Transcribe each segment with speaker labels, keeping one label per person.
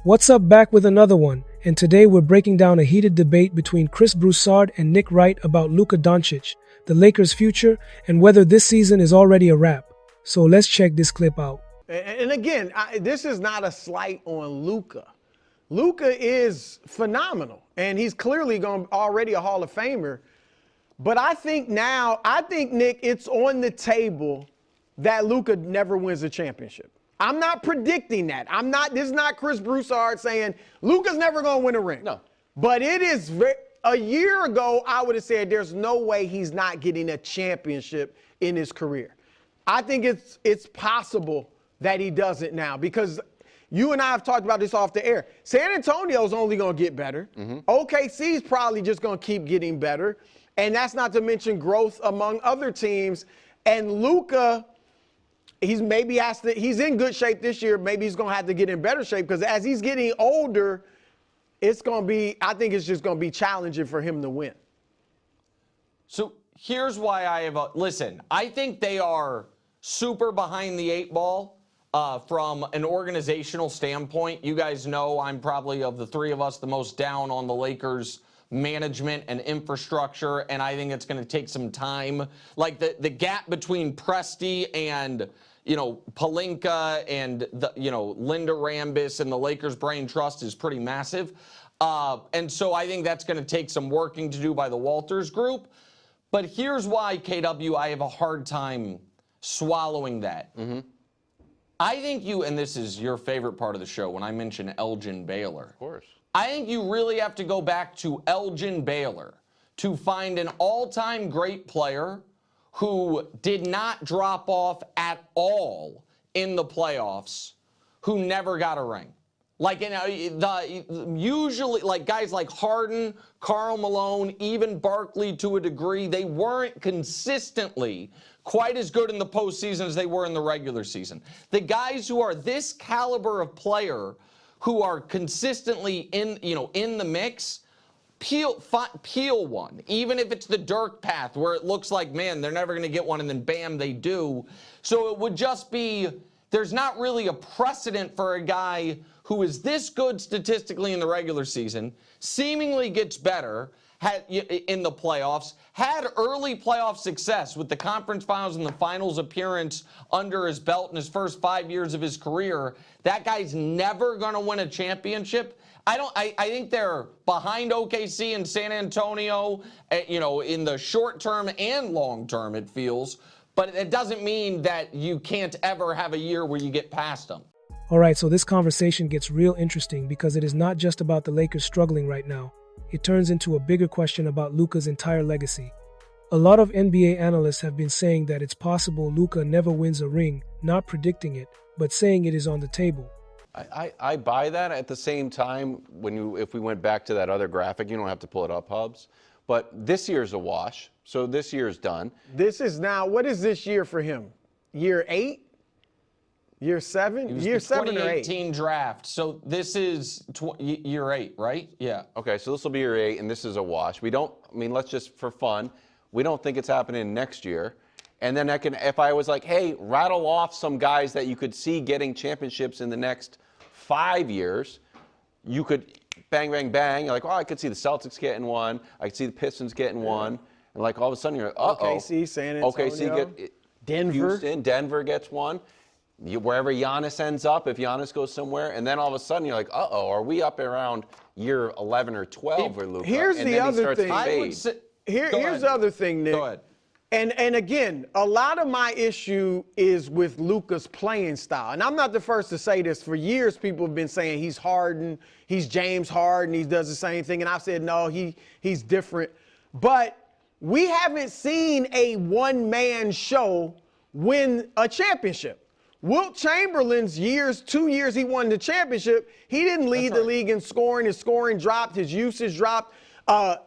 Speaker 1: What's up, back with another one, and today we're breaking down a heated debate between Chris Broussard and Nick Wright about Luka Doncic, the Lakers' future, and whether this season is already a wrap. So let's check this clip out.
Speaker 2: And again, this is not a slight on Luka. Luka is phenomenal, and he's clearly already a Hall of Famer. But I think, Nick, it's on the table that Luka never wins a championship. I'm not predicting that. This is not Chris Broussard saying Luka's never going to win a ring. No. But it is a year ago, I would have said there's no way he's not getting a championship in his career. I think it's possible that he doesn't now, because you and I have talked about this off the air. San Antonio's only going to get better. OKC's probably just going to keep getting better. And that's not to mention growth among other teams. And Luka, he's in good shape this year. Maybe he's going to have to get in better shape, because as he's getting older, I think it's just going to be challenging for him to win.
Speaker 3: So here's why I have listen, I think they are super behind the eight ball from an organizational standpoint. You guys know I'm probably, of the three of us, the most down on the Lakers management and infrastructure, and I think it's going to take some time. Like the gap between Presti and Pelinka and Linda Rambis and the Lakers Brain Trust is pretty massive, and so I think that's going to take some working to do by the Walters Group. But here's why, KW, I have a hard time swallowing that. I think and this is your favorite part of the show when I mention Elgin Baylor. Of course. I think you really have to go back to Elgin Baylor to find an all-time great player who did not drop off at all in the playoffs, who never got a ring. Like, usually, like guys like Harden, Karl Malone, even Barkley to a degree, they weren't consistently quite as good in the postseason as they were in the regular season. The guys who are this caliber of player, who are consistently in the mix, peel one, even if it's the Dirk path where it looks like, man, they're never going to get one, and then bam, they do. So it would just be, there's not really a precedent for a guy who is this good statistically in the regular season, seemingly gets better in the playoffs, had early playoff success with the conference finals and the finals appearance under his belt in his first 5 years of his career. That guy's never going to win a championship. I think they're behind OKC and San Antonio, in the short term and long term, it feels. But it doesn't mean that you can't ever have a year where you get past them.
Speaker 1: All right, so this conversation gets real interesting, because it is not just about the Lakers struggling right now. It turns into a bigger question about Luka's entire legacy. A lot of NBA analysts have been saying that it's possible Luka never wins a ring, not predicting it, but saying it is on the table.
Speaker 4: I buy that. At the same time, if we went back to that other graphic, you don't have to pull it up, Hubs, but this year's a wash, so this year's done.
Speaker 2: This is now, what is this year for him? Year 8? Year 7? Year 7 or 8?
Speaker 3: 2018 draft. So this is year 8, right? Yeah.
Speaker 4: Okay, so this will be year 8, and this is a wash. Let's just, for fun, we don't think it's happening next year. And then if I was like, hey, rattle off some guys that you could see getting championships in the next 5 years, you could bang, bang, bang. You're like, I could see the Celtics getting one. I could see the Pistons getting one. And like all of a sudden you're like,
Speaker 2: OKC, San Antonio, Denver.
Speaker 4: Houston, Denver gets one. Wherever Giannis ends up, if Giannis goes somewhere, and then all of a sudden you're like, are we up around year 11 or 12 for Luka?
Speaker 2: Here's the other thing. Here's the other thing, Nick.
Speaker 3: Go ahead.
Speaker 2: And again, a lot of my issue is with Luka's playing style. And I'm not the first to say this. For years, people have been saying he's Harden, he's James Harden, he does the same thing. And I've said, no, he's different. But we haven't seen a one-man show win a championship. Wilt Chamberlain's 2 years he won the championship, he didn't lead the league in scoring. His scoring dropped. His usage dropped.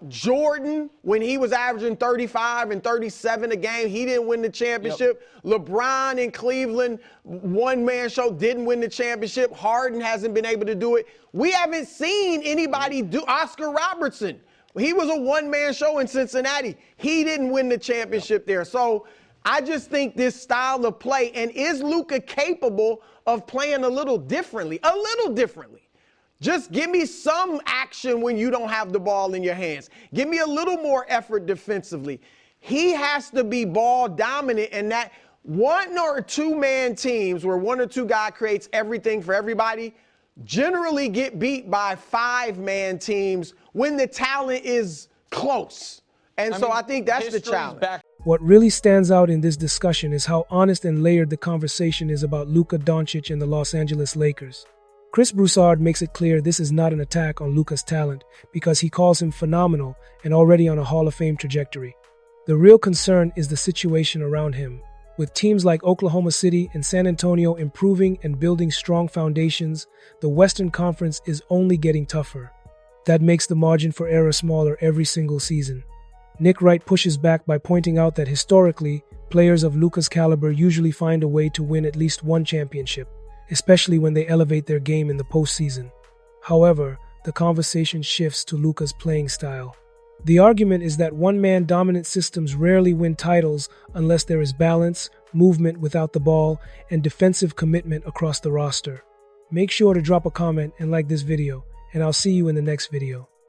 Speaker 2: Jordan, when he was averaging 35 and 37 a game, he didn't win the championship. LeBron in Cleveland, one-man show, didn't win the championship. Harden hasn't been able to do it. We haven't seen anybody do. Oscar Robertson, he was a one-man show in Cincinnati. He didn't win the championship there. So I just think this style of play, and is Luka capable of playing a little differently? Just give me some action when you don't have the ball in your hands. Give me a little more effort defensively. He has to be ball dominant, and that one or two man teams where one or two guy creates everything for everybody generally get beat by 5-man teams when the talent is close. And so I think that's the challenge.
Speaker 1: What really stands out in this discussion is how honest and layered the conversation is about Luka Doncic and the Los Angeles Lakers. Chris Broussard makes it clear this is not an attack on Luka's talent because he calls him phenomenal and already on a Hall of Fame trajectory. The real concern is the situation around him. With teams like Oklahoma City and San Antonio improving and building strong foundations, the Western Conference is only getting tougher. That makes the margin for error smaller every single season. Nick Wright pushes back by pointing out that historically, players of Luka's caliber usually find a way to win at least one championship, especially when they elevate their game in the postseason. However, the conversation shifts to Luka's playing style. The argument is that one-man dominant systems rarely win titles unless there is balance, movement without the ball, and defensive commitment across the roster. Make sure to drop a comment and like this video, and I'll see you in the next video.